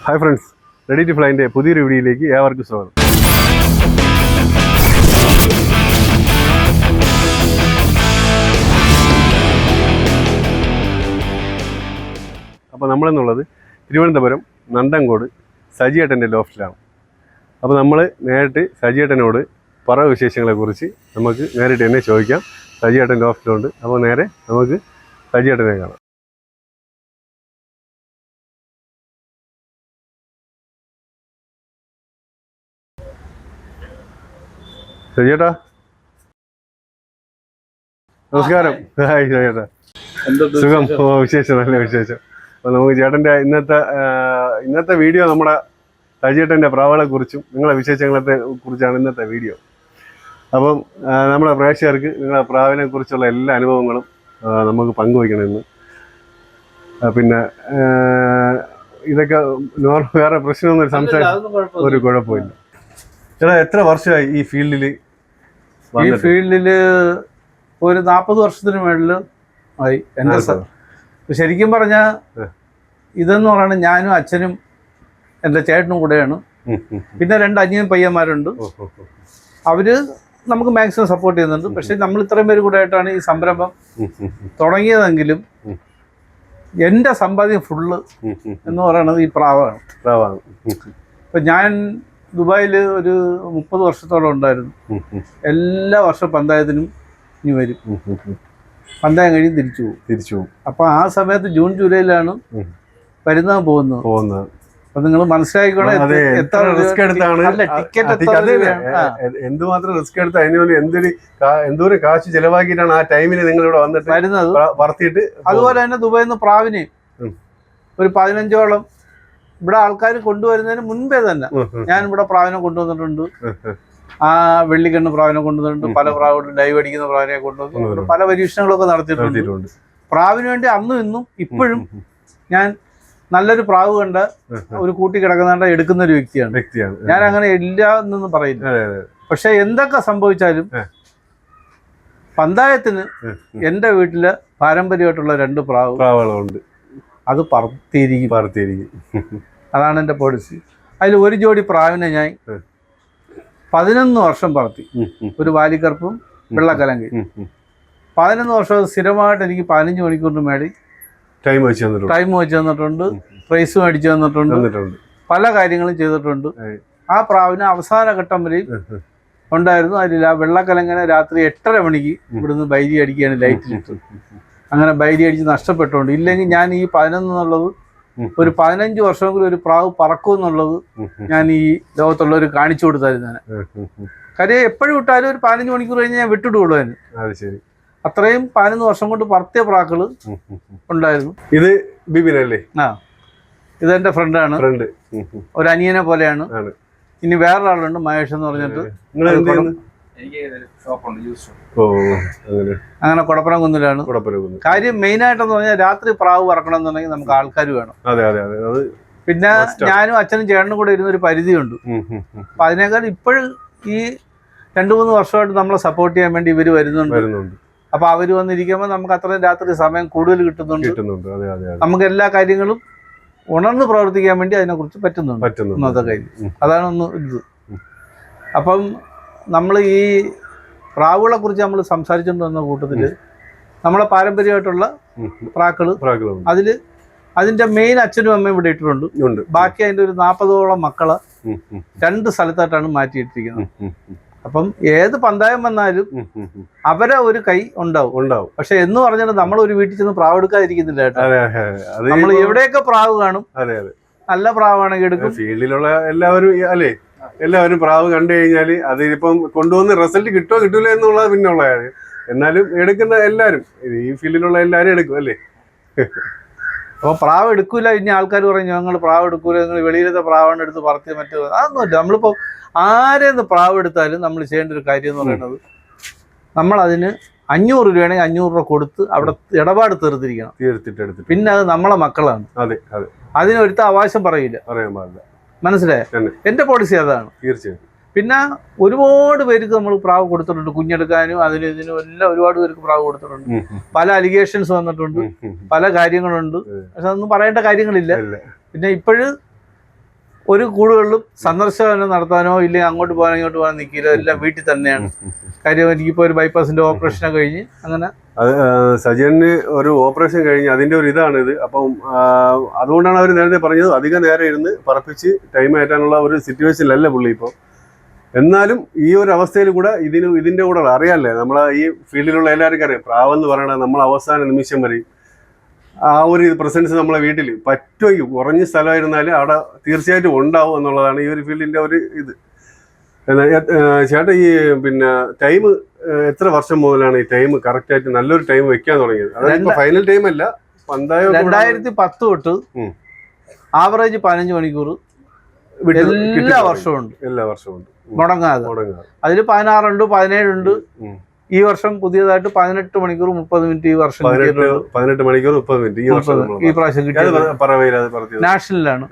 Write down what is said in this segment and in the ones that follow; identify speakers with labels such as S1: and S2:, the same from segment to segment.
S1: Hi friends, ready to ഫ്ലൈൻ്റെ പുതിയൊരു വീഡിയോയിലേക്ക് ഏവർക്കും സ്വാഗതം. അപ്പോൾ നമ്മളെന്നുള്ളത് തിരുവനന്തപുരം നണ്ടങ്കോട് സജിയേട്ടൻ്റെ ലോഫ്റ്റിലാണ്. അപ്പോൾ നമ്മൾ നേരിട്ട് സജിയേട്ടനോട് പറ വിശേഷങ്ങളെക്കുറിച്ച് നമുക്ക് നേരിട്ട് തന്നെ ചോദിക്കാം. സജിയേട്ടൻ ലോഫ്റ്റിലുണ്ട്. അപ്പോൾ നേരെ നമുക്ക് സജിയേട്ടനെ കാണാം. സജിയേട്ടാ, നമസ്കാരം. ഹായ് സജിയേട്ടാ, സുഖം? വിശേഷം, നല്ല വിശേഷം. അപ്പോൾ നമുക്ക് ചേട്ടൻ്റെ ഇന്നത്തെ വീഡിയോ നമ്മുടെ സജിയേട്ടൻ്റെ പ്രാവുകളെ കുറിച്ചും നിങ്ങളെ വിശേഷങ്ങളെ കുറിച്ചാണ് ഇന്നത്തെ വീഡിയോ. അപ്പം നമ്മുടെ പ്രേക്ഷകർക്ക് നിങ്ങളെ പ്രാവിനെ കുറിച്ചുള്ള എല്ലാ അനുഭവങ്ങളും നമുക്ക് പങ്കുവയ്ക്കണമെന്ന്. പിന്നെ ഇതൊക്കെ വേറെ പ്രശ്നമൊന്നും സംസാരിക്കും ഒരു കുഴപ്പമില്ല. ചേട്ടാ, എത്ര വർഷമായി ഈ ഫീൽഡിൽ?
S2: ഈ ഫീൽഡില് ഒരു 40 വർഷത്തിന് മേളിൽ ആയി. എൻ്റെ ശരിക്കും പറഞ്ഞാൽ ഇതെന്ന് പറയുന്നത് ഞാനും അച്ഛനും എൻ്റെ ചേട്ടനും കൂടെയാണ്. പിന്നെ 2 അനിയൻ പയ്യന്മാരുണ്ട്. അവര് നമുക്ക് മാക്സിമം സപ്പോർട്ട് ചെയ്യുന്നുണ്ട്. പക്ഷെ നമ്മൾ ഇത്രയും പേര് കൂടെ ആയിട്ടാണ് ഈ സംരംഭം തുടങ്ങിയതെങ്കിലും എൻ്റെ സമ്പാദ്യം ഫുള്ള് എന്ന് പറയുന്നത് ഈ പ്രാവാണ്. ഇപ്പം ഞാൻ ദുബായിൽ ഒരു 30 വർഷത്തോളം ഉണ്ടായിരുന്നു. എല്ലാ വർഷവും പന്തായത്തിനും ഇനി വരും. പന്തായം കഴിഞ്ഞ് തിരിച്ചു പോകും. അപ്പോൾ ആ സമയത്ത് ജൂൺ ജൂലൈയിലാണ് വരുന്നത് പോകുന്നത്. അപ്പൊ നിങ്ങൾ മനസ്സിലാക്കിക്കോണേ
S1: എന്തുമാത്രം റിസ്ക് എടുത്ത് അതിനുവേണ്ടി എന്തോരം കാശ് ചെലവാക്കിയിട്ടാണ് ആ ടൈമിന് നിങ്ങൾ ഇവിടെ വന്നിട്ട്
S2: വരുന്നത്
S1: വളർത്തിയിട്ട്.
S2: അതുപോലെ തന്നെ ദുബായിൽ നിന്ന് പ്രാവിന് ഒരു 15ഓളം ഇവിടെ ആൾക്കാർ കൊണ്ടുവരുന്നതിന് മുൻപേ തന്നെ ഞാൻ ഇവിടെ പ്രാവിനെ കൊണ്ടുവന്നിട്ടുണ്ട്. ആ വെള്ളിക്കണ്ണ് പ്രാവിനെ കൊണ്ടുവന്നിട്ടുണ്ട്. പല പ്രാവുകളും ഡൈവ് അടിക്കുന്ന പ്രാവിനെ കൊണ്ടുവന്നിട്ടുണ്ട്. പല പരീക്ഷണങ്ങളൊക്കെ നടത്തിയിട്ടുണ്ട്. പ്രാവിന് വേണ്ടി അന്നും ഇന്നും ഇപ്പോഴും ഞാൻ നല്ലൊരു പ്രാവ് കണ്ട ഒരു കൂട്ടി കിടക്കുന്ന എടുക്കുന്ന ഒരു വ്യക്തിയാണ്. ഞാൻ അങ്ങനെ ഇല്ല എന്നൊന്നും പറയില്ല. പക്ഷെ എന്തൊക്കെ സംഭവിച്ചാലും പന്തായത്തിന് എൻ്റെ വീട്ടില് പാരമ്പര്യമായിട്ടുള്ള 2 പ്രാവുകളുണ്ട്. അത് പറത്തിയിരിക്കും. അതാണ് എൻ്റെ പോളിസി. അതിൽ ഒരു ജോഡി പ്രാവിനെ ഞാൻ 11 വർഷം പറത്തി. ഒരു വാലിക്കറുപ്പും വെള്ളക്കലങ്കി. 11 വർഷം സ്ഥിരമായിട്ട് എനിക്ക് 15 മണിക്കൂറിന് മേടി ടൈം വെച്ച് തന്നിട്ടുണ്ട്. പ്രൈസ് മേടിച്ചു തന്നിട്ടുണ്ട്. പല കാര്യങ്ങളും ചെയ്തിട്ടുണ്ട്. ആ പ്രാവിന് അവസാന ഘട്ടം വരെയും ഉണ്ടായിരുന്നു. അതിൽ ആ വെള്ളക്കലങ്ങനെ രാത്രി 8:30 മണിക്ക് ഇവിടുന്ന് ബൈരി അടിക്കുകയാണ് ലൈറ്റിലിട്ട്. അങ്ങനെ ബൈരി അടിച്ച് നഷ്ടപ്പെട്ടുകൊണ്ട്. ഇല്ലെങ്കിൽ ഞാൻ ഈ 11 എന്നുള്ളത് ഒരു 15 വർഷമെങ്കിലും ഒരു പ്രാവ് പറക്കും എന്നുള്ളത് ഞാൻ ഈ ലോകത്തുള്ളവർ കാണിച്ചു കൊടുത്തായിരുന്നു. കാര്യം എപ്പോഴും വിട്ടാലും ഒരു 15 മണിക്കൂർ കഴിഞ്ഞ് ഞാൻ വിട്ടിടുള്ളൂ. അതിന് അത്രയും 11 വർഷം കൊണ്ട് പറത്തിയ പ്രാക്കള് ഉണ്ടായിരുന്നു.
S1: ഇത് ബിബിനല്ലേ?
S2: ഇതെന്റെ ഫ്രണ്ടാണ്. ഒരു അനിയനെ പോലെയാണ്. ഇനി വേറൊരാളുണ്ട്, മഹേഷ് എന്ന് പറഞ്ഞിട്ട്. അങ്ങനെ കൊടപ്പനം കുന്നിലാണ്. കാര്യം മെയിൻ ആയിട്ടെന്ന് പറഞ്ഞാൽ രാത്രി പ്രാവ് പറക്കണം എന്നുണ്ടെങ്കിൽ നമുക്ക് ആൾക്കാർ വേണം. പിന്നെ ഞാനും അച്ഛനും ചേട്ടനും കൂടെ ഇരുന്നൊരു പരിധിയുണ്ട്. അപ്പൊ അതിനേക്കാൾ ഇപ്പോഴും ഈ 2-3 വർഷമായിട്ട് നമ്മളെ സപ്പോർട്ട് ചെയ്യാൻ വേണ്ടി ഇവര് വരുന്നുണ്ട്. അപ്പൊ അവര് വന്നിരിക്കുമ്പോൾ നമുക്ക് അത്രയും രാത്രി സമയം കൂടുതൽ കിട്ടുന്നുണ്ട്. നമുക്ക് എല്ലാ കാര്യങ്ങളും ഉണർന്ന് പ്രവർത്തിക്കാൻ വേണ്ടി അതിനെക്കുറിച്ച് പറ്റുന്നുണ്ട്. ഒന്നാമത്തെ കാര്യം അതാണ് ഇത്. അപ്പം നമ്മൾ ഈ പ്രാവുകളെ കുറിച്ച് നമ്മൾ സംസാരിച്ചുകൊണ്ട് വന്ന കൂട്ടത്തില് നമ്മളെ പാരമ്പര്യമായിട്ടുള്ള പ്രാക്കള് അതിന്റെ മെയിൻ അച്ഛനും അമ്മയും ഇവിടെ ഇട്ടിട്ടുണ്ട്. ബാക്കി അതിന്റെ ഒരു 40ഓളം മക്കളെ 2 സ്ഥലത്തായിട്ടാണ് മാറ്റിയിട്ടിരിക്കുന്നത്. അപ്പം ഏത് പന്തായം വന്നാലും അവരെ ഒരു കൈ ഉണ്ടാവും. പക്ഷെ എന്ന് പറഞ്ഞാൽ നമ്മൾ ഒരു വീട്ടിൽ ചെന്ന് പ്രാവ് എടുക്കാതിരിക്കുന്നില്ല കേട്ടോ. നമ്മൾ എവിടെയൊക്കെ പ്രാവ് കാണും, നല്ല പ്രാവാണെങ്കിൽ എടുക്കും.
S1: ഫീൽഡിലുള്ള എല്ലാവരും പ്രാവ് കണ്ടു കഴിഞ്ഞാല് അതിനിപ്പം കൊണ്ടുവന്ന് റിസൾട്ട് കിട്ടുമോ കിട്ടൂല എന്നുള്ളത് പിന്നെയുള്ള കാര്യം. എന്നാലും എടുക്കുന്ന എല്ലാവരും ഈ ഫീൽഡിലുള്ള എല്ലാവരും എടുക്കും അല്ലേ?
S2: അപ്പോൾ പ്രാവ് എടുക്കൂല. ഇനി ആൾക്കാർ പറയും ഞങ്ങൾ പ്രാവ് എടുക്കൂല, നിങ്ങൾ വെളിയിലത്തെ പ്രാവാണ് എടുത്ത് പറത്തി മറ്റു. അതൊന്നുമില്ല. നമ്മളിപ്പോൾ ആരെന്ന് പ്രാവ് എടുത്താലും നമ്മൾ ചെയ്യേണ്ട ഒരു കാര്യം എന്ന് പറയുന്നത് നമ്മളതിന് 500 രൂപയാണെങ്കിൽ 500 രൂപ കൊടുത്ത് അവിടെ ഇടപാട് തീർത്തിരിക്കണം. പിന്നെ അത് നമ്മളെ മക്കളാണ്. അതിനൊരുത്ത അവകാശം പറയില്ല. മനസ്സിലായോ? എൻ്റെ പോളിസി അതാണ്.
S1: തീർച്ചയായും.
S2: പിന്നെ ഒരുപാട് പേർക്ക് നമ്മൾ പ്രാവ് കൊടുത്തിട്ടുണ്ട്. കുഞ്ഞെടുക്കാനും അതിനും ഇതിനും എല്ലാം ഒരുപാട് പേർക്ക് പ്രാവ് കൊടുത്തിട്ടുണ്ട്. പല അലിഗേഷൻസ് വന്നിട്ടുണ്ട്, പല കാര്യങ്ങളുണ്ട്. പക്ഷെ അതൊന്നും പറയേണ്ട കാര്യങ്ങളില്ല. പിന്നെ ഇപ്പോഴും ഒരു കൂടുകളിലും സന്ദർശനം നടത്താനോ ഇല്ലെങ്കിൽ അങ്ങോട്ട് പോകാനോ ഇങ്ങോട്ട് പോകാനോ നിൽക്കില്ല, എല്ലാം വീട്ടിൽ തന്നെയാണ്. കാര്യം എനിക്കിപ്പോൾ ഒരു ബൈപ്പാസിന്റെ ഓപ്പറേഷനൊക്കെ കഴിഞ്ഞ് അങ്ങനെ.
S1: സജീവന് ഒരു ഓപ്പറേഷൻ കഴിഞ്ഞ് അതിന്റെ ഒരു ഇതാണിത്. അപ്പം അതുകൊണ്ടാണ് അവർ നേരത്തെ പറഞ്ഞത് അധികം നേരം ഇരുന്ന് പറപ്പിച്ച് ടൈം ആറ്റാനുള്ള ഒരു സിറ്റുവേഷനിലല്ല പുള്ളി ഇപ്പോൾ. എന്നാലും ഈ ഒരു അവസ്ഥയിൽ കൂടെ ഇതിന്റെ കൂടെ അറിയാമല്ലേ, നമ്മളെ ഈ ഫീൽഡിലുള്ള എല്ലാവർക്കും അറിയാം, പ്രാവെന്ന് പറയണത് നമ്മൾ അവസാന നിമിഷം വരെ ആ ഒരു പ്രസൻസ് നമ്മളെ വീട്ടിൽ പറ്റുമെങ്കിൽ കുറഞ്ഞ സ്ഥലമായിരുന്നാലും അവിടെ തീർച്ചയായിട്ടും ഉണ്ടാവും എന്നുള്ളതാണ് ഈ ഒരു ഫീൽഡിന്റെ ഒരു ഇത്. ചേട്ടാ ഈ പിന്നെ ടൈം എത്ര വർഷം മുതലാണ് ഈ ടൈം കറക്റ്റ് ആയിട്ട് നല്ലൊരു ടൈം വെക്കാൻ തുടങ്ങിയത്? അതായത് ഫൈനൽ ടൈം അല്ല,
S2: 2010 തൊട്ട് ആവറേജ് 15 മണിക്കൂർ എല്ലാ വർഷവും ഉണ്ട് മുടങ്ങാതെ. അതിൽ 16 ഉണ്ട്, 17 ഉണ്ട്. ഈ വർഷം പുതിയതായിട്ട് 18 മണിക്കൂർ 30 മിനിറ്റ് ഈ വർഷം
S1: 18 മണിക്കൂർ 30 മിനിറ്റ് ഈ പ്രാവശ്യം കിട്ടിയത്
S2: നാഷണലിലാണ്.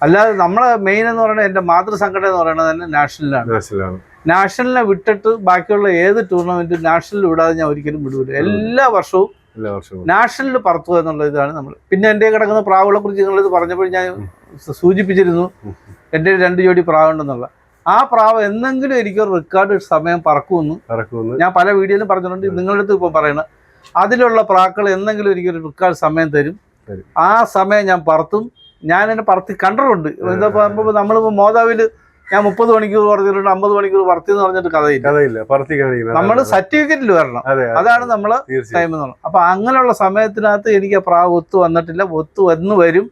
S2: അല്ലാതെ നമ്മളെ മെയിൻ എന്ന് പറയുന്നത് എന്റെ മാതൃസംഘടന എന്ന് പറയുന്നത് തന്നെ നാഷണലിലാണ്. നാഷണലിനെ വിട്ടിട്ട് ബാക്കിയുള്ള ഏത് ടൂർണമെന്റും നാഷണലിൽ വിടാതെ ഞാൻ ഒരിക്കലും വിടൂല. എല്ലാ വർഷവും നാഷണലിൽ പറത്തുക എന്നുള്ള ഇതാണ് നമ്മൾ. പിന്നെ എൻ്റെ കിടക്കുന്ന പ്രാവുകളെ കുറിച്ച് നിങ്ങളിത് പറഞ്ഞപ്പോൾ ഞാൻ സൂചിപ്പിച്ചിരുന്നു എൻ്റെ 2 ജോഡി പ്രാവുണ്ടെന്നുള്ള. ആ പ്രാവ് എന്തെങ്കിലും എനിക്കൊരു റെക്കോർഡ് സമയം പറക്കുമെന്ന് ഞാൻ പല വീഡിയോയിലും പറഞ്ഞിട്ടുണ്ട്. നിങ്ങളുടെ അടുത്ത് ഇപ്പം പറയണം, അതിലുള്ള പ്രാക്കൾ എന്തെങ്കിലും എനിക്കൊരു റെക്കോർഡ് സമയം തരും. ആ സമയം ഞാൻ പറത്തും. ഞാൻ എന്നെ പറത്തി കണ്ടിട്ടുണ്ട്. എന്താ പറയുമ്പോൾ നമ്മളിപ്പോൾ മോതാവിൽ ഞാൻ 30 മണിക്കൂർ പറഞ്ഞിട്ടുണ്ട്, 50 മണിക്കൂർ പറത്തിയെന്ന് പറഞ്ഞിട്ട് കഥയില്ല. നമ്മൾ സർട്ടിഫിക്കറ്റിൽ വരണം, അതാണ് നമ്മള് ടൈം എന്ന് പറയുന്നത്. അപ്പൊ അങ്ങനെയുള്ള സമയത്തിനകത്ത് എനിക്ക് ആ പ്രാവ് ഒത്തു വന്നിട്ടില്ല. ഒത്തു വന്ന് വരും,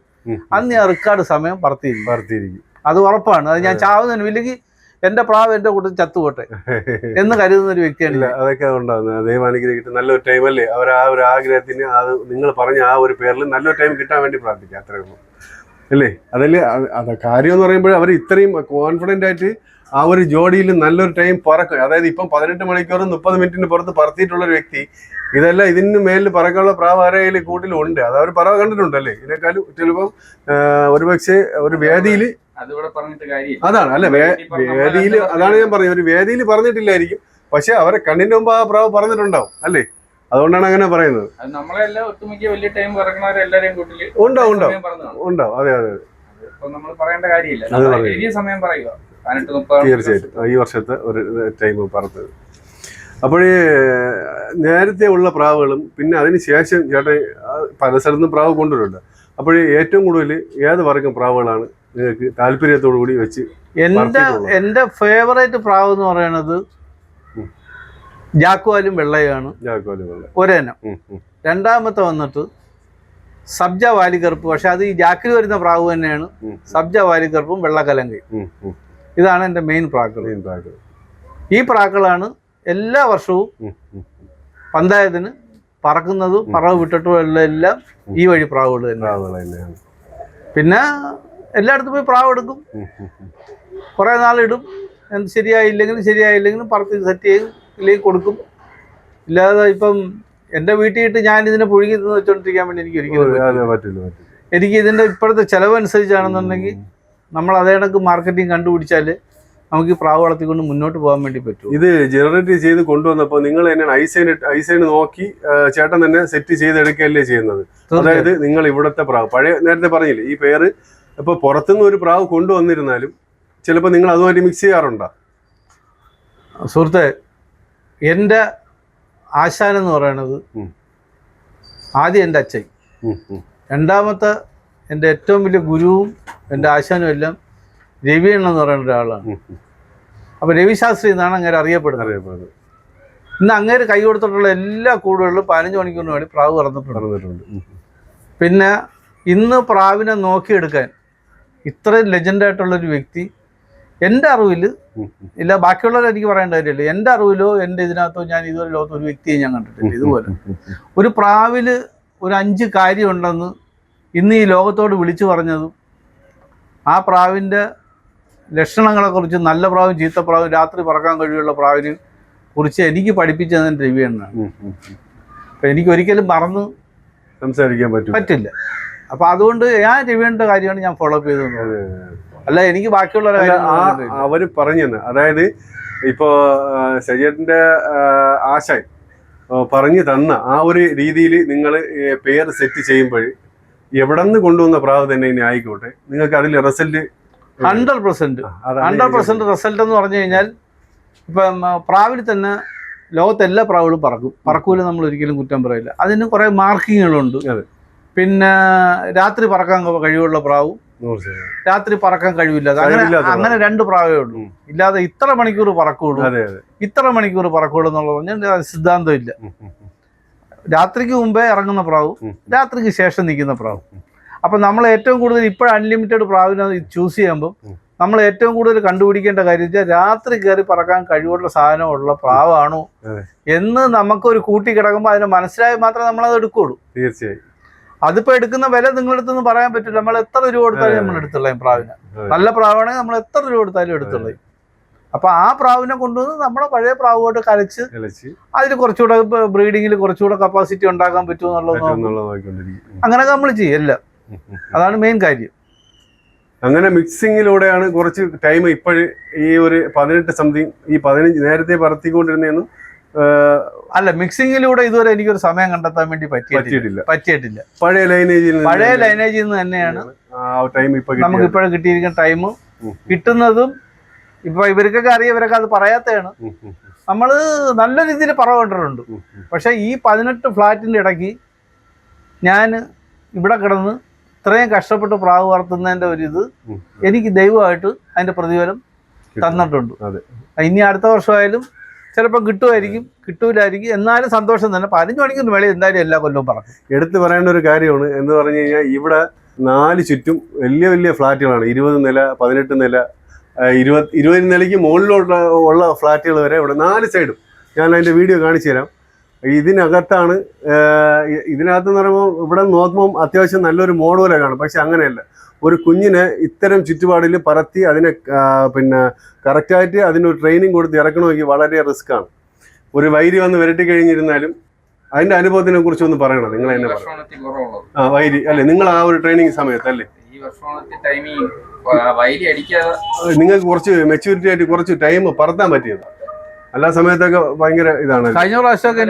S2: അന്ന് ഞാൻ റെക്കോർഡ് സമയം പറത്തിയിരിക്കും. അത് ഉറപ്പാണ്. അത് ഞാൻ ചാവുന്നതിന് ഇല്ലെങ്കിൽ എന്റെ പ്രാവ് എന്റെ കൂട്ടത്തിൽ ചത്തുപോട്ടെ എന്ന് കരുതുന്ന ഒരു വ്യക്തിയാണ്.
S1: അതൊക്കെ ഉണ്ടാകുന്നത് ദൈവം അനുഗ്രഹിക്കട്ടെ. നല്ലൊരു ടൈം അല്ലേ, അവർ ആ ഒരു ആഗ്രഹത്തിന് അത് നിങ്ങൾ പറഞ്ഞ ആ ഒരു പേരിൽ നല്ലൊരു ടൈം കിട്ടാൻ വേണ്ടി പ്രാർത്ഥിക്കാം, അത്രേ ഉള്ളൂ അല്ലേ? അതല്ലേ അത് കാര്യം എന്ന് പറയുമ്പോൾ അവർ ഇത്രയും കോൺഫിഡന്റ് ആയിട്ട് ആ ഒരു ജോഡിയിൽ നല്ലൊരു ടൈം പറക്കും. അതായത് ഇപ്പം 18 മണിക്കൂറും 30 മിനിറ്റിന് പുറത്ത് പറത്തിയിട്ടുള്ള ഒരു വ്യക്തി ഇതെല്ലാം ഇതിന് മേലിൽ പറക്കാനുള്ള പ്രാവ് ആരെയും കൂട്ടിലുണ്ട്. അത് അവർ പറ കണ്ടിട്ടുണ്ടല്ലേ. ഇതിനേക്കാളും ചിലപ്പം ഒരുപക്ഷെ ഒരു വേദിയിൽ അതാണ് അല്ലെ വേദിയിൽ, അതാണ് ഞാൻ പറഞ്ഞത്, ഒരു വേദിയിൽ പറഞ്ഞിട്ടില്ലായിരിക്കും, പക്ഷെ അവരെ കണ്ണിന്റെ മുമ്പ് ആ പ്രാവ് പറഞ്ഞിട്ടുണ്ടാവും അല്ലേ? അതുകൊണ്ടാണ് അങ്ങനെ പറയുന്നത്. ഉണ്ടാവും. അതെ അതെ തീർച്ചയായിട്ടും ഈ വർഷത്തെ ഒരു ടൈം പറഞ്ഞത്. അപ്പോഴേ നേരത്തെ ഉള്ള പ്രാവുകളും പിന്നെ അതിന് ശേഷം ചേട്ടൻ പല സ്ഥലത്തും പ്രാവ് കൊണ്ടുവരുന്നുണ്ട്. അപ്പോഴേ ഏറ്റവും കൂടുതൽ ഏത് വർഗം പ്രാവുകളാണ് നിങ്ങൾക്ക് താല്പര്യത്തോടു കൂടി വെച്ച്?
S2: എന്റെ ഫേവറേറ്റ് പ്രാവ് എന്ന് പറയുന്നത് ജാക്കുവാലും വെള്ളയാണ് ഒരെനം. രണ്ടാമത്തെ വന്നിട്ട് സബ്ജ വാലിക്കറുപ്പ്, പക്ഷെ അത് ഈ ജാക്കിൽ വരുന്ന പ്രാവ് തന്നെയാണ്. സബ്ജ വാലിക്കറുപ്പും വെള്ളക്കലങ്കയും, ഇതാണ് എൻ്റെ മെയിൻ പ്രാക്കൾ. ഈ പ്രാക്കളാണ് എല്ലാ വർഷവും പഞ്ചായത്തിന് പറക്കുന്നതും പറവ് വിട്ടിട്ടും എല്ലാം ഈ വഴി പ്രാവുകൾ തന്നെയാണ്. പിന്നെ എല്ലായിടത്തും പോയി പ്രാവ് എടുക്കും, കുറേ നാളിടും. ശരിയായില്ലെങ്കിലും പറത്തി സെറ്റ് ചെയ്യും, ഇല്ലെങ്കിൽ കൊടുക്കും. ഇല്ലാതെ ഇപ്പം എൻ്റെ വീട്ടിലിട്ട് ഞാൻ ഇതിനെ പുഴുകി നിന്ന് വെച്ചോണ്ടിരിക്കാൻ വേണ്ടി എനിക്ക് ഒരിക്കലും പറ്റില്ല. എനിക്ക് ഇതിൻ്റെ ഇപ്പോഴത്തെ ചിലവ് അനുസരിച്ചാണെന്നുണ്ടെങ്കിൽ നമ്മൾ അതേ കണക്ക് മാർക്കറ്റിംഗ് കണ്ടുപിടിച്ചാൽ നമുക്ക് ഈ പ്രാവ് വളർത്തിക്കൊണ്ട് മുന്നോട്ട് പോകാൻ വേണ്ടി പറ്റും.
S1: ഇത് ജനറേറ്റ് ചെയ്ത് കൊണ്ടുവന്നപ്പോൾ നിങ്ങൾ തന്നെയാണ് ഐസൈന് നോക്കി ചേട്ടൻ തന്നെ സെറ്റ് ചെയ്തെടുക്കുകയല്ലേ ചെയ്യുന്നത്? അതായത് നിങ്ങൾ ഇവിടുത്തെ പ്രാവ് പഴയ നേരത്തെ പറഞ്ഞില്ലേ ഈ പേര് ഇപ്പോൾ പുറത്തുനിന്ന് ഒരു പ്രാവ് കൊണ്ടുവന്നിരുന്നാലും ചിലപ്പോൾ നിങ്ങൾ അതുമായിട്ട് മിക്സ് ചെയ്യാറുണ്ടോ?
S2: സുഹൃത്തെ, എൻ്റെ ആശാനെന്ന് പറയണത് ആദ്യം എൻ്റെ അച്ഛൻ, രണ്ടാമത്തെ എൻ്റെ ഏറ്റവും വലിയ ഗുരുവും എൻ്റെ ആശാനും എല്ലാം രവിയണ്ണ എന്ന് പറയുന്ന ഒരാളാണ്. അപ്പോൾ രവിശാസ്ത്രി എന്നാണ് അങ്ങേര് അറിയപ്പെടുന്നത്. ഇന്ന് അങ്ങേര് കൈ കൊടുത്തിട്ടുള്ള എല്ലാ കൂടുകളിലും 15 മണിക്കൂറിന് വേണ്ടി പ്രാവ് പറന്നിട്ടുണ്ട്. പിന്നെ ഇന്ന് പ്രാവിനെ നോക്കിയെടുക്കാൻ ഇത്രയും ലെജൻഡായിട്ടുള്ളൊരു വ്യക്തി എൻ്റെ അറിവിൽ ഇല്ല. ബാക്കിയുള്ളവർ എനിക്ക് പറയേണ്ട കാര്യമില്ല. എൻ്റെ അറിവിലോ എൻ്റെ ഇതിനകത്തോ ഞാൻ ഇതുവരെ ലോകത്ത് ഒരു വ്യക്തിയെ ഞാൻ കണ്ടിട്ടില്ല. ഇതുപോലെ ഒരു പ്രാവിൽ ഒരു 5 കാര്യമുണ്ടെന്ന് ഇന്ന് ഈ ലോകത്തോട് വിളിച്ചു പറഞ്ഞതും ആ പ്രാവിൻ്റെ ലക്ഷണങ്ങളെക്കുറിച്ച്, നല്ല പ്രാവും ചീത്ത പ്രാവും രാത്രി പറക്കാൻ കഴിവുള്ള പ്രാവിനെ കുറിച്ച് എനിക്ക് പഠിപ്പിച്ചത് രവിയണ്ണാണ്. അപ്പം എനിക്ക് ഒരിക്കലും മറന്ന്
S1: സംസാരിക്കാൻ പറ്റില്ല.
S2: അപ്പം അതുകൊണ്ട് ഞാൻ രവിയണ്ണൻ്റെ കാര്യമാണ് ഞാൻ ഫോളോ അപ്പ് ചെയ്തത്. അല്ല, എനിക്ക് ബാക്കിയുള്ള
S1: അവര് പറഞ്ഞു. അതായത് ഇപ്പോ സജീറിന്റെ ആശാൻ പറഞ്ഞു തന്ന ആ ഒരു രീതിയിൽ നിങ്ങൾ പേര് സെറ്റ് ചെയ്യുമ്പോൾ എവിടെ നിന്ന് കൊണ്ടുവന്ന പ്രാവ് തന്നെ ഇനി ആയിക്കോട്ടെ, നിങ്ങൾക്ക് അതിൽ റിസൾട്ട്
S2: 100% റിസൾട്ട് എന്ന് പറഞ്ഞു കഴിഞ്ഞാൽ ഇപ്പം പ്രാവിൽ തന്നെ ലോകത്തെ എല്ലാ പ്രാവുകളും പറക്കൂല നമ്മൾ ഒരിക്കലും കുറ്റം പറയില്ല. അതിന് കുറേ മാർക്കിങ്ങുകളുണ്ട്. പിന്നെ രാത്രി പറക്കാൻ കഴിവുള്ള പ്രാവും രാത്രി പറക്കാൻ കഴിവില്ലാതെ അങ്ങനെ 2 പ്രാവേ ഉള്ളൂ. ഇല്ലാതെ ഇത്ര മണിക്കൂർ പറക്കുള്ളൂ എന്നുള്ള പറഞ്ഞാൽ സിദ്ധാന്തം ഇല്ല. രാത്രിക്ക് മുമ്പേ ഇറങ്ങുന്ന പ്രാവും രാത്രിക്ക് ശേഷം നിൽക്കുന്ന പ്രാവും. അപ്പം നമ്മൾ ഏറ്റവും കൂടുതൽ ഇപ്പോൾ അൺലിമിറ്റഡ് പ്രാവിനെ ചൂസ് ചെയ്യുമ്പോൾ നമ്മൾ ഏറ്റവും കൂടുതൽ കണ്ടുപിടിക്കേണ്ട കാര്യം വെച്ചാൽ രാത്രി കയറി പറക്കാൻ കഴിവുള്ള സാധനമുള്ള പ്രാവാണോ എന്ന് നമുക്കൊരു കൂട്ടി കിടക്കുമ്പോൾ അതിനെ മനസ്സിലായി മാത്രമേ നമ്മളത് എടുക്കുകയുള്ളൂ.
S1: തീർച്ചയായും.
S2: അതിപ്പോൾ എടുക്കുന്ന വില നിങ്ങളടുത്തൊന്നും പറയാൻ പറ്റില്ല. നമ്മൾ എത്ര രൂപ കൊടുത്താലും നമ്മൾ എടുത്തുള്ള പ്രാവിനെ, നല്ല പ്രാവാണെങ്കിൽ നമ്മൾ എത്ര രൂപ കൊടുത്താലും എടുത്തുള്ളത്. അപ്പൊ ആ പ്രാവിനെ കൊണ്ടുവന്ന് നമ്മുടെ പഴയ പ്രാവുമായിട്ട് കലച്ച് അതിൽ കുറച്ചുകൂടെ ബ്രീഡിങ്ങിൽ കുറച്ചുകൂടെ കപ്പാസിറ്റി ഉണ്ടാക്കാൻ പറ്റുമെന്നുള്ളത് അങ്ങനെയൊക്കെ നമ്മൾ ചെയ്യല്ല. അതാണ് മെയിൻ കാര്യം.
S1: അങ്ങനെ മിക്സിങ്ങിലൂടെയാണ് കുറച്ച് ടൈം ഇപ്പോഴും ഈ ഒരു 18 സംതിങ്, ഈ 15 നേരത്തെ പറത്തിക്കൊണ്ടിരുന്നതെന്നും
S2: അല്ല, മിക്സിങ്ങിലൂടെ ഇതുവരെ എനിക്കൊരു സമയം കണ്ടെത്താൻ വേണ്ടി പറ്റിയിട്ടില്ല. പഴയ ലൈനേജിൽ നിന്ന് തന്നെയാണ് നമുക്ക് ഇപ്പോഴും കിട്ടിയിരിക്കുന്ന ടൈം. കിട്ടുന്നതും ഇപ്പൊ ഇവർക്കൊക്കെ അറിയാം, ഇവരൊക്കെ അത് പറയാത്തതാണ്. നമ്മൾ നല്ല രീതിയിൽ പറവേണ്ടതുണ്ട്. പക്ഷെ ഈ 18 ഫ്ലാറ്റിന്റെ ഇടയ്ക്ക് ഞാൻ ഇവിടെ കിടന്ന് ഇത്രയും കഷ്ടപ്പെട്ട് പ്രാവ് വളർത്തുന്നതിന്റെ ഒരു ഇത് എനിക്ക് ദൈവമായിട്ട് അതിന്റെ പ്രതിഫലം തന്നിട്ടുണ്ട്. ഇനി അടുത്ത വർഷമായാലും ചിലപ്പോൾ കിട്ടുമായിരിക്കും, കിട്ടൂലായിരിക്കും, എന്നാലും സന്തോഷം തന്നെ. 15 മണിക്കൂർ മേളിൽ എന്തായാലും എല്ലാ കൊല്ലവും പറക്കും.
S1: എടുത്തു പറയേണ്ട ഒരു കാര്യമാണ് എന്ന് പറഞ്ഞു കഴിഞ്ഞാൽ, ഇവിടെ 4 ചുറ്റും വലിയ വലിയ ഫ്ലാറ്റുകളാണ്. 20 നില, 18 നില, 20 നിലയ്ക്ക് മുകളിലുള്ള ഫ്ലാറ്റുകൾ വരെ ഇവിടെ 4 സൈഡും. ഞാൻ അതിൻ്റെ വീഡിയോ കാണിച്ചു തരാം. ഇതിനകത്താണ്, ഇതിനകത്തെന്ന് പറയുമ്പോൾ ഇവിടെ നോക്കുമ്പോൾ അത്യാവശ്യം നല്ലൊരു മോഡുപോലെ കാണും. പക്ഷെ അങ്ങനെയല്ല. ഒരു കുഞ്ഞിനെ ഇത്തരം ചുറ്റുപാടിൽ പറത്തി അതിനെ പിന്നെ കറക്റ്റായിട്ട് അതിനൊരു ട്രെയിനിങ് കൊടുത്ത് ഇറക്കണമെങ്കിൽ വളരെ റിസ്ക് ആണ്. ഒരു വൈരി വന്ന് വിരട്ടി കഴിഞ്ഞിരുന്നാലും അതിന്റെ അനുഭവത്തിനെ കുറിച്ച് ഒന്ന് പറയണം. നിങ്ങൾ എന്നെ പറയാം. വൈരി അല്ലേ, നിങ്ങൾ ആ ഒരു ട്രെയിനിങ് സമയത്ത് അല്ലേ, നിങ്ങൾക്ക് കുറച്ച് മെച്യൂരിറ്റി ആയിട്ട് കുറച്ച് ടൈം പറത്താൻ പറ്റിയത്. എല്ലാ സമയത്തൊക്കെ ഭയങ്കര ഇതാണ്.
S2: കഴിഞ്ഞ പ്രാവശ്യമൊക്കെ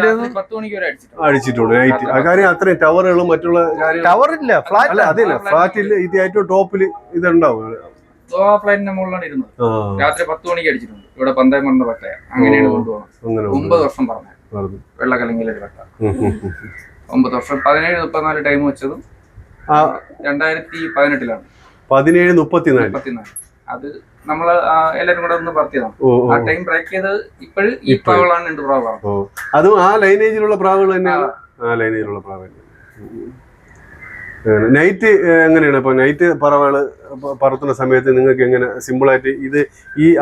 S1: അടിച്ചിട്ടുണ്ട് നൈറ്റ്. ആ കാര്യം അത്രയും ടവറുകളും മറ്റുള്ള
S2: ടവറില്ല,
S1: അല്ല അതില്ല, ഫ്ലാറ്റിൽ ഇത് ഏറ്റവും ടോപ്പിൽ ഇതുണ്ടാവും.
S3: ഫ്ലൈറ്റിന്റെ മുകളിലാണ് ഇരുന്നത്. രാത്രി 10 മണിക്ക് അടിച്ചിട്ടുണ്ട്. ഇവിടെ പന്തയം പറഞ്ഞ പട്ടയ അങ്ങനെയാണ് കൊണ്ടുപോകണം. 9 വർഷം പറഞ്ഞു വെള്ളക്കലങ്കിലൊരു പട്ട. 9 വർഷം 17-34 ടൈം വെച്ചതും 2018 17-34 അത് നമ്മള് എല്ലാരും കൂടെ ഒന്ന് പറത്തിയതാണ്. ആ ടൈം ബ്രേക്ക് ചെയ്ത് ഇപ്പോഴും ഈ പ്രാവുകളാണ് 2 പ്രാവുകളാണ്.
S1: അതും ആ ലൈനേജിലുള്ള പ്രാവുകൾ തന്നെയാണ്. ആ ലൈനേജിലുള്ള പ്രാവ്. നൈറ്റ് എങ്ങനെയാണ് ഇപ്പൊ നൈറ്റ് പറവകള് പറത്തുന്ന സമയത്ത് നിങ്ങൾക്ക് എങ്ങനെ സിമ്പിളായിട്ട് ഇത്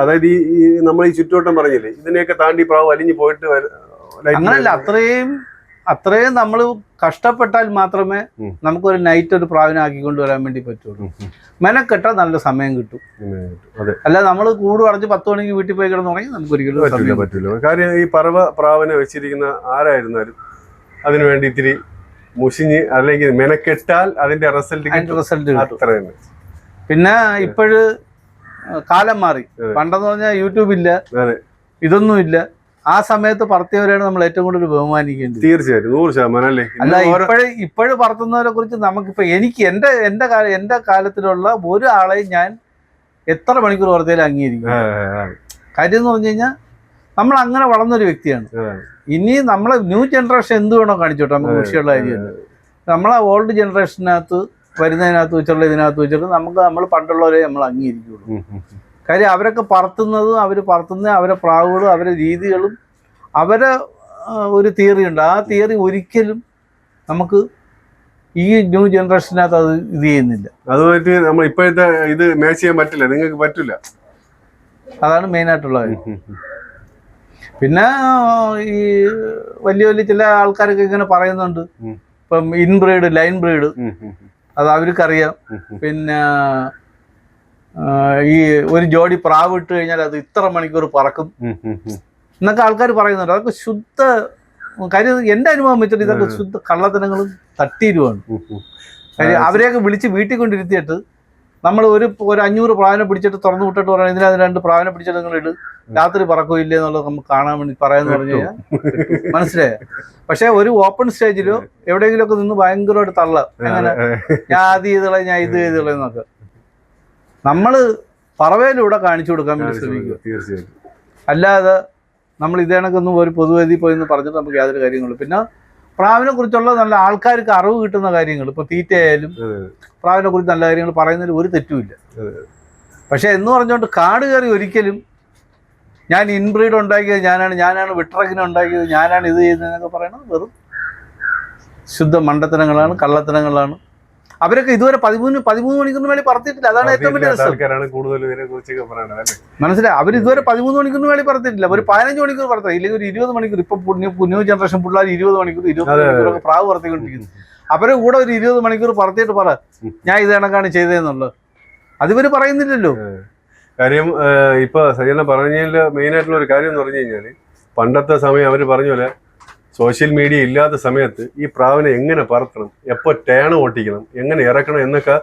S1: അതായത് ഈ നമ്മൾ ഈ ചുറ്റുവട്ടം പറഞ്ഞില്ലേ, ഇതിനെയൊക്കെ താണ്ടി പ്രാവ് അലിഞ്ഞു പോയിട്ട്
S2: അങ്ങനല്ല, അത്രയും നമ്മൾ കഷ്ടപ്പെട്ടാൽ മാത്രമേ നമുക്കൊരു നൈറ്റ് ഒരു പ്രാവിനെ ആക്കിക്കൊണ്ട് വരാൻ വേണ്ടി പറ്റുള്ളൂ. മെനക്കെട്ടാൽ നല്ല സമയം കിട്ടും. അല്ല നമ്മൾ കൂട് അടച്ച് 10 മണിക്ക് വീട്ടിൽ പോയി കിടന്നു തുടങ്ങി നമുക്ക് ഒരിക്കലും
S1: പറ്റില്ല. കാര്യം ഈ പറവ പ്രാവിനെ വെച്ചിരിക്കുന്ന ആരായിരുന്നാലും അതിനു വേണ്ടി ഇത്തിരി മുഷിഞ്ഞ് അല്ലെങ്കിൽ മെനക്കെട്ടാൽ അതിന്റെ റിസൾട്ട് അത്ര തന്നെ.
S2: പിന്നെ ഇപ്പോഴ് കാലം മാറി. പണ്ടെന്ന് പറഞ്ഞാൽ യൂട്യൂബ് ഇല്ല, ഇതൊന്നുമില്ല. ആ സമയത്ത് പറത്തിയവരെയാണ് നമ്മൾ ഏറ്റവും കൂടുതൽ ബഹുമാനിക്കേണ്ടത്.
S1: തീർച്ചയായിട്ടും 100% അല്ലേ.
S2: അല്ല ഇപ്പോഴും പറത്തുന്നവരെ കുറിച്ച് നമുക്കിപ്പോ എനിക്ക് എന്റെ കാലത്തിലുള്ള ഒരാളെയും ഞാൻ എത്ര മണിക്കൂർ പറത്തിയാലും അംഗീകരിക്കും. കാര്യം എന്ന് പറഞ്ഞു കഴിഞ്ഞാൽ നമ്മൾ അങ്ങനെ വളർന്നൊരു വ്യക്തിയാണ്. ഇനി നമ്മളെ ന്യൂ ജനറേഷൻ എന്ത് വേണോ കാണിച്ചോട്ടെ, നമുക്ക് വിഷയമുള്ള കാര്യമല്ല. നമ്മളെ ഓൾഡ് ജനറേഷനകത്ത് വരുന്നതിനകത്ത് വെച്ചുള്ള ഇതിനകത്ത് വെച്ചിട്ട് നമ്മൾ പണ്ടുള്ളവരെ നമ്മൾ അംഗീകരിക്കുള്ളൂ. കാര്യം അവരൊക്കെ പറത്തുന്നതും അവരെ പ്രാവുകളും അവരെ രീതികളും അവരെ ഒരു തിയറി ഉണ്ട്. ആ തിയറി ഒരിക്കലും നമുക്ക് ഈ ന്യൂ ജനറേഷനകത്ത് അത് ഇത് ചെയ്യുന്നില്ല.
S1: അതുമായിട്ട് നമ്മൾ ഇപ്പോഴത്തെ ഇത് മാച്ച് ചെയ്യാൻ പറ്റില്ല, നിങ്ങൾക്ക് പറ്റില്ല.
S2: അതാണ് മെയിനായിട്ടുള്ള കാര്യം. പിന്നെ ഈ വലിയ ചില ആൾക്കാരൊക്കെ ഇങ്ങനെ പറയുന്നുണ്ട്, ഇപ്പം ഇൻബ്രീഡ്, ലൈൻ ബ്രീഡ്, അത് അവർക്കറിയാം. പിന്നെ ഈ ഒരു ജോഡി പ്രാവ് ഇട്ട് കഴിഞ്ഞാൽ അത് ഇത്ര മണിക്കൂർ പറക്കും എന്നൊക്കെ ആൾക്കാർ പറയുന്നുണ്ട്. അതൊക്കെ ശുദ്ധ കാര്യം. എൻ്റെ അനുഭവം വെച്ചിട്ട് ഇതൊക്കെ ശുദ്ധ കള്ളത്തനങ്ങളും തട്ടിയിരുവാണ്. കാര്യം അവരെയൊക്കെ വിളിച്ച് വീട്ടിൽ കൊണ്ടിരുത്തിയിട്ട് നമ്മൾ ഒരു 500 പ്രാവിനെ പിടിച്ചിട്ട് തുറന്നു വിട്ടിട്ട് പറയാം ഇതിനകത്ത് 2 പ്രാവിനെ പിടിച്ചിട്ട് നിങ്ങൾ ഇട്, രാത്രി പറക്കോ ഇല്ലേ എന്നുള്ളത് നമുക്ക് കാണാൻ വേണ്ടി പറയാന്ന് പറഞ്ഞു കഴിഞ്ഞാൽ മനസ്സിലായോ? പക്ഷെ ഒരു ഓപ്പൺ സ്റ്റേജിലോ എവിടെയെങ്കിലും ഒക്കെ നിന്ന് ഭയങ്കരമായിട്ട് തള്ള അങ്ങനെ ഞാൻ അത് ചെയ്തോളെ ഞാൻ ഇത് ചെയ്തോളെ എന്നൊക്കെ നമ്മള് പറവയിലൂടെ കാണിച്ചു കൊടുക്കാൻ വേണ്ടി ശ്രമിക്കുക.
S1: തീർച്ചയായിട്ടും.
S2: അല്ലാതെ നമ്മൾ ഇതേ കണക്കൊന്നും ഒരു പൊതുവേദി പോയി എന്ന് പറഞ്ഞിട്ട് നമുക്ക് യാതൊരു കാര്യങ്ങളും. പിന്നെ പ്രാവിനെ കുറിച്ചുള്ള നല്ല ആൾക്കാർക്ക് അറിവ് കിട്ടുന്ന കാര്യങ്ങൾ, ഇപ്പൊ തീറ്റയായാലും പ്രാവിനെ കുറിച്ച് നല്ല കാര്യങ്ങൾ പറയുന്നതിൽ ഒരു തെറ്റുമില്ല. പക്ഷെ എന്ന് പറഞ്ഞുകൊണ്ട് കാട് കയറി ഒരിക്കലും ഞാൻ ഇൻബ്രീഡ് ഉണ്ടാക്കിയത് ഞാനാണ് വിട്രക്കിനെ ഉണ്ടാക്കിയത്, ഞാനാണ് ഇത് ചെയ്തതെന്നൊക്കെ പറയണത് വെറും ശുദ്ധ മണ്ടത്തനങ്ങളാണ്, കള്ളത്തനങ്ങളാണ്. അവരൊക്കെ ഇതുവരെ 13 മണിക്കൂറിന് വേണ്ടി പറത്തിയിട്ടില്ല. അതാണ് ഏറ്റവും വലിയ രസം. മനസ്സിലായി? അവർ ഇതുവരെ 13 മണിക്കൂറിന് വേണ്ടി പറത്തിയിട്ടില്ല. ഒരു 15 മണിക്കൂർ പറത്താം, ഇല്ലെങ്കിൽ ഒരു 20 മണിക്കൂർ. ഇപ്പൊ ന്യൂ ജനറേഷൻ പിള്ളേർ 20 മണിക്കൂർ 20 മണിക്കൂറൊക്കെ പ്രാവ് പറത്തിക്കൊണ്ടിരിക്കുന്നു. അവരെ കൂടെ ഒരു 20 മണിക്കൂർ പറത്തിയിട്ട് പറ ഞാൻ ഇത് കണക്കാണ് ചെയ്തതെന്നുള്ളത്. അതിവര് പറയുന്നില്ലല്ലോ.
S1: കാര്യം ഇപ്പൊ സജന പറഞ്ഞതിൽ മെയിൻ ആയിട്ടുള്ള ഒരു കാര്യം എന്ന് പറഞ്ഞു കഴിഞ്ഞാല്, പണ്ടത്തെ സമയം അവര് പറഞ്ഞ പോലെ സോഷ്യൽ മീഡിയ ഇല്ലാത്ത സമയത്ത് ഈ പ്രാവിനെ എങ്ങനെ പറത്തണം, എപ്പോൾ ടേൺ ഓട്ടിക്കണം, എങ്ങനെ ഇറക്കണം എന്നൊക്കെ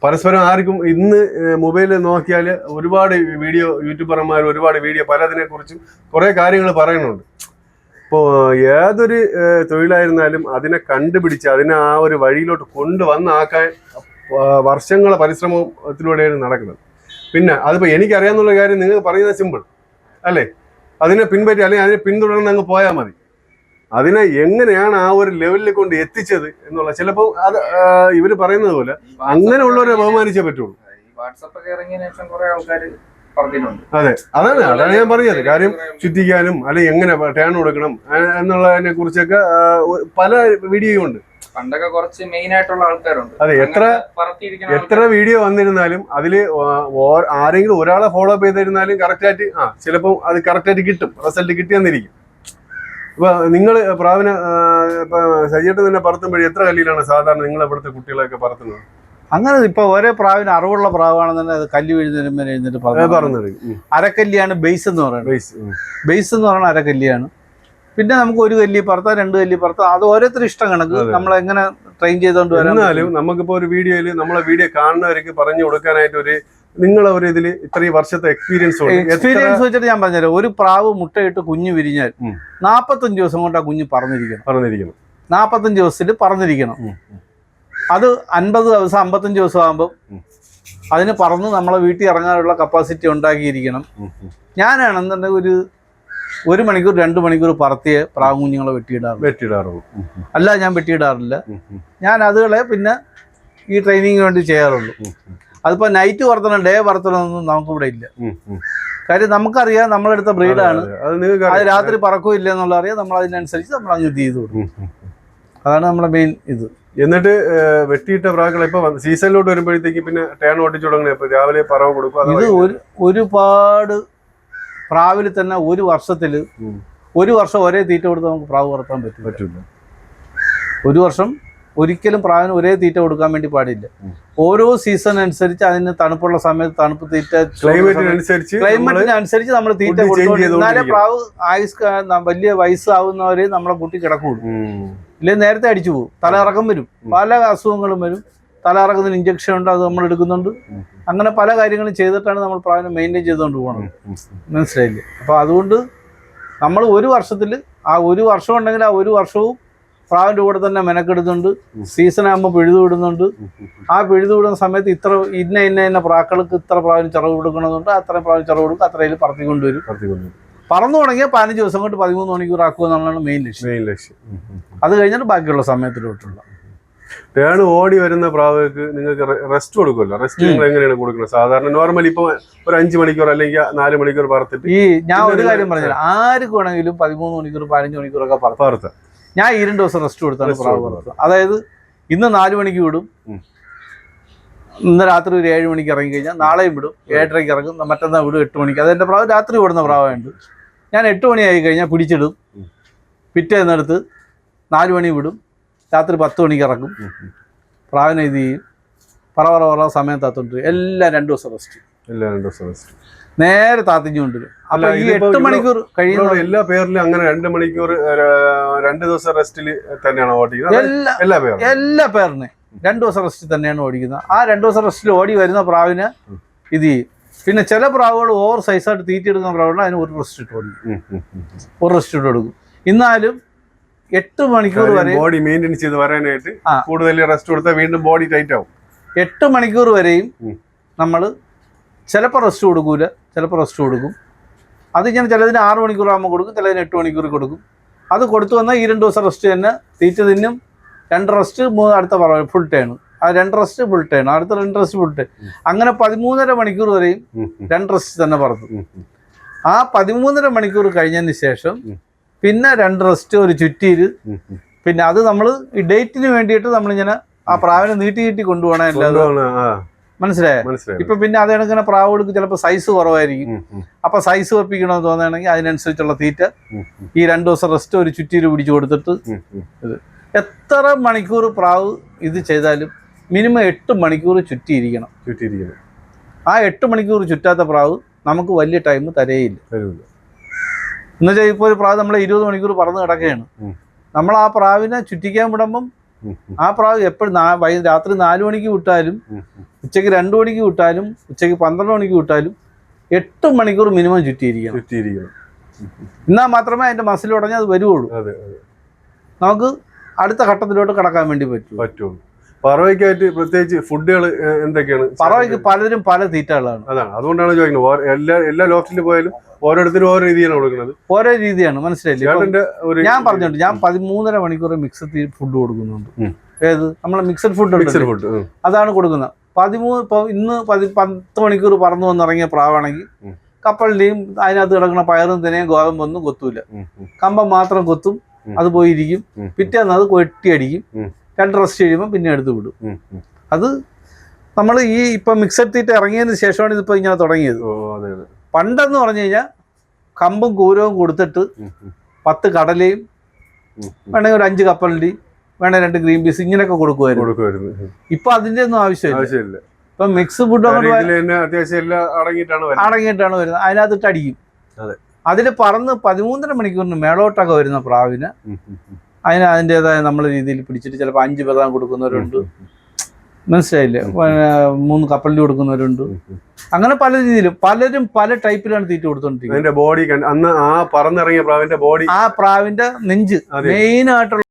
S1: പരസ്പരം ആർക്കും. ഇന്ന് മൊബൈലിൽ നോക്കിയാൽ ഒരുപാട് വീഡിയോ, യൂട്യൂബർമാർ ഒരുപാട് വീഡിയോ പലതിനെ കുറിച്ചും കുറേ കാര്യങ്ങൾ പറയുന്നുണ്ട്. ഇപ്പോൾ ഏതൊരു തൊഴിലായിരുന്നാലും അതിനെ കണ്ടുപിടിച്ച് അതിനെ ആ ഒരു വഴിയിലോട്ട് കൊണ്ടുവന്നാക്കാൻ വർഷങ്ങളെ പരിശ്രമത്തിലൂടെയാണ് നടക്കുന്നത്. പിന്നെ അതിപ്പോൾ എനിക്കറിയാവുന്ന കാര്യം നിങ്ങൾക്ക് പറയുന്നത് സിമ്പിൾ അല്ലേ, അതിനെ പിൻപറ്റി അല്ലെങ്കിൽ അതിനെ പിന്തുടർന്ന് അങ്ങ് പോയാൽ മതി. അതിനെ എങ്ങനെയാണ് ആ ഒരു ലെവലിൽ കൊണ്ട് എത്തിച്ചത് എന്നുള്ള ചിലപ്പോൾ അത് ഇവര് പറയുന്നത് പോലെ അങ്ങനെയുള്ളവരെ ബഹുമാനിച്ചേ പറ്റുള്ളൂ. അതെ, അതാണ് ഞാൻ പറഞ്ഞത്. കാര്യം ചുറ്റിക്കാനും അല്ലെങ്കിൽ എങ്ങനെ ടേൺ കൊടുക്കണം എന്നുള്ളതിനെ കുറിച്ചൊക്കെ പല വീഡിയോയും ഉണ്ട്.
S3: പണ്ടൊക്കെ കുറച്ച് മെയിൻ ആയിട്ടുള്ള ആൾക്കാരുണ്ട്.
S1: അതെ, എത്ര വീഡിയോ വന്നിരുന്നാലും അതില് ആരെങ്കിലും ഒരാളെ ഫോളോ അപ്പ് ചെയ്തിരുന്നാലും കറക്റ്റായിട്ട് ചിലപ്പോൾ അത് കറക്റ്റായിട്ട് കിട്ടും, റിസൾട്ട് കിട്ടിയെന്നിരിക്കും. ഇപ്പൊ നിങ്ങൾ പ്രാവിനെ ഇപ്പൊ സജിയേട്ടൻ തന്നെ പറത്തുമ്പോഴേ എത്ര കല്ലിലാണ് സാധാരണ നിങ്ങൾ ഇവിടുത്തെ കുട്ടികളൊക്കെ പറത്തുന്നത്?
S2: അങ്ങനെ ഇപ്പൊ ഓരോ പ്രാവിന് അറിവുള്ള പ്രാവാണെന്നുണ്ടെങ്കിൽ അത് കല്ല് വീഴുന്നതിന് എഴുന്നിട്ട് പറഞ്ഞത് അരക്കല്ലിയാണ് ബേസ് എന്ന് പറയുന്നത്. ബേസ് എന്ന് പറയുന്നത് അരക്കല്ലിയാണ്. പിന്നെ നമുക്ക് 1 കല്ലി പറത്താം, 2 കല്ലി പറത്താം. അത് ഓരോരുത്തർ ഇഷ്ടം കണക്ക് നമ്മൾ എങ്ങനെ ട്രെയിൻ ചെയ്തോണ്ട്
S1: വന്നാലും നമുക്കിപ്പോ ഒരു വീഡിയോയില് നമ്മളെ വീഡിയോ കാണുന്നവർക്ക് പറഞ്ഞു കൊടുക്കാനായിട്ട് ഒരു നിങ്ങളെ ഒരു ഇതില് ഇത്രയും വർഷത്തെ എക്സ്പീരിയൻസ്
S2: വെച്ചിട്ട് ഞാൻ പറഞ്ഞുതരാം. ഒരു പ്രാവ് മുട്ടയിട്ട് കുഞ്ഞ് വിരിഞ്ഞാൽ 45 ദിവസം കൊണ്ട് ആ കുഞ്ഞ് പറന്നിരിക്കണം. 45 ദിവസത്തിൽ പറന്നിരിക്കണം. അത് 50 ദിവസം 55 ദിവസം ആകുമ്പോൾ അതിന് പറന്ന് നമ്മളെ വീട്ടിൽ ഇറങ്ങാനുള്ള കപ്പാസിറ്റി ഉണ്ടാക്കിയിരിക്കണം. ഞാനാണെന്നുണ്ടെങ്കിൽ 1 മണിക്കൂർ 2 മണിക്കൂർ പറത്തിയ പ്രാവ് കുഞ്ഞുങ്ങളെ വെട്ടിയിടാറുള്ളൂ. അല്ല, ഞാൻ വെട്ടിയിടാറില്ല. ഞാൻ അതുകളെ പിന്നെ ഈ ട്രെയിനിങ്ങിന് വേണ്ടി ചെയ്യാറുള്ളൂ. അതിപ്പോ നൈറ്റ് പറത്തണം ഡേ പറത്തണമെന്നൊന്നും നമുക്കിവിടെ ഇല്ല. കാര്യം നമുക്കറിയാം നമ്മളെടുത്ത ബ്രീഡാണ്, അത് രാത്രി പറക്കോ ഇല്ല എന്നുള്ള അറിയാം. നമ്മൾ അതിനനുസരിച്ച് നമ്മൾ അങ്ങ് ചെയ്ത് കൊടുക്കും. അതാണ് നമ്മുടെ മെയിൻ ഇത്.
S1: എന്നിട്ട് വെട്ടിയിട്ട പ്രാക്കളെ ഇപ്പൊ സീസണിലോട്ട് വരുമ്പോഴത്തേക്ക് പിന്നെ ടേൺ ഓട്ടിച്ചു തുടങ്ങണേ. ഇപ്പൊ രാവിലെ പറവ് കൊടുക്കും.
S2: ഇത് ഒരുപാട് പ്രാവിൽ തന്നെ ഒരു വർഷത്തില് 1 വർഷം ഒരേ തീറ്റ കൊടുത്ത് നമുക്ക് പ്രാവ് വളർത്താൻ പറ്റില്ല. 1 വർഷം ഒരിക്കലും പ്രാവിന് ഒരേ തീറ്റ കൊടുക്കാൻ വേണ്ടി പാടില്ല. ഓരോ സീസൺ അനുസരിച്ച് അതിന് തണുപ്പുള്ള സമയത്ത് തണുപ്പ് തീറ്റ, ക്ലൈമറ്റിനനുസരിച്ച് നമ്മൾ തീറ്റ കൊടുക്കും. എന്നാലേ പ്രാവ് വലിയ വയസ്സാവുന്നവരെ നമ്മളെ കുട്ടി കിടക്കുള്ളൂ. ഇല്ലെങ്കിൽ നേരത്തെ അടിച്ചു പോകും, തലയിറക്കം വരും, പല അസുഖങ്ങളും വരും. തലയിറക്കുന്നതിന് ഇഞ്ചക്ഷൻ ഉണ്ട്, അത് നമ്മൾ എടുക്കുന്നുണ്ട്. അങ്ങനെ പല കാര്യങ്ങളും ചെയ്തിട്ടാണ് നമ്മൾ പ്രാവിനെ മെയിൻറ്റെയിൻ ചെയ്തുകൊണ്ട് പോകണം. മനസ്സിലായില്ലേ? അപ്പോൾ അതുകൊണ്ട് നമ്മൾ 1 വർഷത്തിൽ ആ 1 വർഷം ഉണ്ടെങ്കിൽ ആ 1 വർഷവും പ്രാവിൻ്റെ കൂടെ തന്നെ മെനക്കെടുന്നുണ്ട്. സീസൺ ആകുമ്പോൾ പിഴുതു വിടുന്നുണ്ട്. ആ പിഴുതു വിടുന്ന സമയത്ത് ഇന്ന പ്രാക്കൾക്ക് ഇത്ര പ്രാവിന് ചിറവ് കൊടുക്കണമെന്നുണ്ട്. അത്രയും പ്രാവിന് ചിറവ് കൊടുക്കും, അത്രയിൽ പറത്തിക്കൊണ്ടുവരും. പറന്നു തുടങ്ങിയാൽ 15 ദിവസം കൊണ്ട് 13 മണിക്കൂർ ആക്കുക എന്നുള്ളതാണ് മെയിൻ ലക്ഷ്യം. അത് കഴിഞ്ഞിട്ട് ബാക്കിയുള്ള സമയത്തിലോട്ടുള്ള
S1: ടേൺ ഓടി വരുന്ന പ്രാവുകൾക്ക് നിങ്ങൾക്ക് റെസ്റ്റ് കൊടുക്കുമല്ലോ. റെസ്റ്റ് നിങ്ങൾ എങ്ങനെയാണ് കൊടുക്കുന്നത്? സാധാരണ നോർമലി ഇപ്പൊ ഒരു 5 മണിക്കൂർ അല്ലെങ്കിൽ 4 മണിക്കൂർ പറത്തിട്ട്
S2: ഞാൻ ഒരു കാര്യം പറഞ്ഞാൽ ആർക്ക് വേണമെങ്കിലും 13 മണിക്കൂർ 15 മണിക്കൂറൊക്കെ പറത്താം. ഞാൻ 2 ദിവസം റെസ്റ്റ് കൊടുത്താണ് പ്രാവ് പറത്തുക. അതായത് ഇന്ന് 4 മണിക്ക് വിടും, ഇന്ന് രാത്രി ഒരു 7 മണിക്ക് ഇറങ്ങി കഴിഞ്ഞാൽ നാളെയും വിടും, 7:30 ഇറങ്ങും, മറ്റന്നാൾ വിടും 8 മണിക്ക്. അതെൻ്റെ പ്രാവ് രാത്രി വിടുന്ന പ്രാവുണ്ട്. ഞാൻ 8 മണിയായി കഴിഞ്ഞാൽ പിടിച്ചിടും, പിറ്റേന്നെടുത്ത് 4 മണി വിടും, രാത്രി 10 മണിക്ക് ഇറക്കും. പ്രാവിനെ ഇത് ചെയ്യും, പറ സമയം താത്തോണ്ടിരും. എല്ലാം 2 ദിവസം റെസ്റ്റ്. നേരെ താത്തിഞ്ഞു കൊണ്ടുവരും. അപ്പൊ ഈ 8 മണിക്കൂർ കഴിയുന്ന
S1: എല്ലാ പേരിലും അങ്ങനെ 2 മണിക്കൂർ 2 ദിവസം റെസ്റ്റിൽ തന്നെയാണ് ഓടിക്കുന്നത്.
S2: എല്ലാ പേരിനെ 2 ദിവസം റെസ്റ്റ് തന്നെയാണ് ഓടിക്കുന്നത്. ആ 2 ദിവസം റെസ്റ്റിൽ ഓടി വരുന്ന പ്രാവിന് ഇത് ചെയ്യും. പിന്നെ ചില പ്രാവുകൾ ഓവർ സൈസായിട്ട് തീറ്റെടുക്കുന്ന പ്രാവുകൾ അതിന് ഒരു റെസ്റ്റ് ഇട്ട് കൊടുക്കും. എന്നാലും 8 മണിക്കൂർ വരെ
S1: ബോഡി മെയിൻറ്റെയിൻ ചെയ്ത് വരാനായിട്ട് കൂടുതൽ റെസ്റ്റ് കൊടുത്താൽ വീണ്ടും ബോഡി ടൈറ്റ് ആവും.
S2: 8 മണിക്കൂർ വരെയും നമ്മൾ ചിലപ്പോൾ റെസ്റ്റ് കൊടുക്കൂല, ചിലപ്പോൾ റെസ്റ്റ് കൊടുക്കും. അത് ഇങ്ങനെ ചിലതിന് 6 മണിക്കൂർ ആകുമ്പോൾ കൊടുക്കും, ചിലതിന് 8 മണിക്കൂർ കൊടുക്കും. അത് കൊടുത്തു വന്നാൽ ഈ 2 ദിവസം റെസ്റ്റ് തന്നെ. തീറ്റ തിന്നും, 2 റെസ്റ്റ്, 3 അടുത്ത ഫുൾ ടേൺ. ആ 2 റെസ്റ്റ് ഫുൾ ടേൺ, അടുത്ത 2 റെസ്റ്റ് ഫുൾ ടേൺ. അങ്ങനെ 13.5 മണിക്കൂർ വരെയും 2 റെസ്റ്റ് തന്നെ പറത്തും. ആ 13.5 മണിക്കൂർ കഴിഞ്ഞതിന് ശേഷം പിന്നെ 2 റെസ്റ്റ്, ഒരു ചുറ്റീര്. പിന്നെ അത് നമ്മൾ ഈ ഡേറ്റിന് വേണ്ടിയിട്ട് നമ്മളിങ്ങനെ ആ പ്രാവിനെ നീട്ടി കൊണ്ടുപോകണം. അല്ലാതെ മനസ്സിലായോ? ഇപ്പൊ പിന്നെ അത് കണക്കിന് പ്രാവുകൾക്ക് ചിലപ്പോൾ സൈസ് കുറവായിരിക്കും. അപ്പൊ സൈസ് വെപ്പിക്കണമെന്ന് തോന്നുകയാണെങ്കിൽ അതിനനുസരിച്ചുള്ള തീറ്റ, ഈ 2 ദിവസം റെസ്റ്റ്, ഒരു ചുറ്റീര് പിടിച്ചു കൊടുത്തിട്ട് ഇത്. എത്ര മണിക്കൂർ പ്രാവ് ഇത് ചെയ്താലും മിനിമം 8 മണിക്കൂർ ചുറ്റിയിരിക്കണം. ആ 8 മണിക്കൂർ ചുറ്റാത്ത പ്രാവ് നമുക്ക് വലിയ ടൈം തരേയില്ല. എന്നുവെച്ചാൽ ഇപ്പോൾ ഒരു പ്രാവ് നമ്മൾ 20 മണിക്കൂർ പറന്ന് കിടക്കുകയാണ്. നമ്മൾ ആ പ്രാവിനെ ചുറ്റിക്കാൻ വിടുമ്പം ആ പ്രാവ് എപ്പോഴും രാത്രി 4 മണിക്ക് വിട്ടാലും, ഉച്ചയ്ക്ക് 2 മണിക്ക് വിട്ടാലും, ഉച്ചയ്ക്ക് 12 മണിക്ക് വിട്ടാലും 8 മണിക്കൂർ മിനിമം ചുറ്റിയിരിക്കണം. എന്നാൽ മാത്രമേ അതിന്റെ മസിൽ ഉടഞ്ഞ് അത് വരുവുള്ളൂ. നമുക്ക് അടുത്ത ഘട്ടത്തിലോട്ട് കടക്കാൻ വേണ്ടി പറ്റുള്ളൂ.
S1: പറവയ്ക്കായിട്ട് പ്രത്യേകിച്ച് ഫുഡുകൾ എന്തൊക്കെയാണ്?
S2: പറവയ്ക്ക് പലരും പല തീറ്റകളാണ്.
S1: അതാണ്, അതുകൊണ്ടാണ് ചോദിക്കുന്നത്. എല്ലാ ലോഫ്റ്റിൽ പോയാലും ഓരോരുത്തരും ഓരോ രീതിയാണ് കൊടുക്കുന്നത്.
S2: ഓരോ രീതിയാണ്, മനസ്സിലായില്ലേ? ഞാൻ പറഞ്ഞോണ്ട് ഞാൻ 13.5 മണിക്കൂർ മിക്സഡ് ഫുഡ് കൊടുക്കുന്നുണ്ട്. ഏത് നമ്മളെ മിക്സഡ് ഫുഡ് അതാണ് കൊടുക്കുന്നത്. 13 ഇപ്പൊ ഇന്ന് 10 മണിക്കൂർ പറന്നു വന്നിറങ്ങിയ പ്രാവാണെങ്കിൽ കപ്പലിന്റെയും അതിനകത്ത് കിടക്കുന്ന പയറും തന്നെയും ഗോതമ്പൊന്നും കൊത്തൂല. കമ്പം മാത്രം കൊത്തും, അത് പോയിരിക്കും. പിറ്റേന്ന് അത് കൊട്ടിയടിക്കും. 2 റെസ്റ്റ് കഴിയുമ്പോൾ പിന്നെ എടുത്ത് വിടും. അത് നമ്മൾ ഈ ഇപ്പൊ മിക്സഡ് തീറ്റ ഇറങ്ങിയതിന് ശേഷമാണ് ഇതിപ്പോ ഇങ്ങനെ തുടങ്ങിയത്. പണ്ടെന്ന് പറഞ്ഞു കഴിഞ്ഞാൽ കമ്പും കൂരവും കൊടുത്തിട്ട് 10 കടലയും വേണമെങ്കിൽ ഒരു 5 കപ്പലിന്റെയും വേണേ 2 ഗ്രീൻ പീസ് ഇങ്ങനെയൊക്കെ കൊടുക്കുമായിരുന്നു. ഇപ്പൊ അതിന്റെ ഒന്നും ആവശ്യമില്ല. ഇപ്പൊ മിക്സ് ഫുഡ് അടങ്ങിയിട്ടാണ് വരുന്നത്. അതിനകത്തിട്ട് അടിക്കും. അതിൽ പറന്ന് 13.5 മണിക്കൂറിന് മേളോട്ടൊക്കെ വരുന്ന പ്രാവിന് അതിൻ്റെതായ നമ്മളെ രീതിയിൽ പിടിച്ചിട്ട് ചിലപ്പോൾ 5 ബദാം കൊടുക്കുന്നവരുണ്ട്, മനസ്സിലായില്ലേ? 3 കപ്പലിൻ്റെ കൊടുക്കുന്നവരുണ്ട്. അങ്ങനെ പല രീതിയിലും പലരും പല ടൈപ്പിലാണ് തീറ്റ കൊടുത്തോണ്ടിരിക്കുന്നത്.
S1: ബോഡി അന്ന് ആ പറന്നിറങ്ങിയ പ്രാവിന്റെ ബോഡി,
S2: ആ പ്രാവിന്റെ നെഞ്ച് മെയിൻ ആയിട്ടുള്ള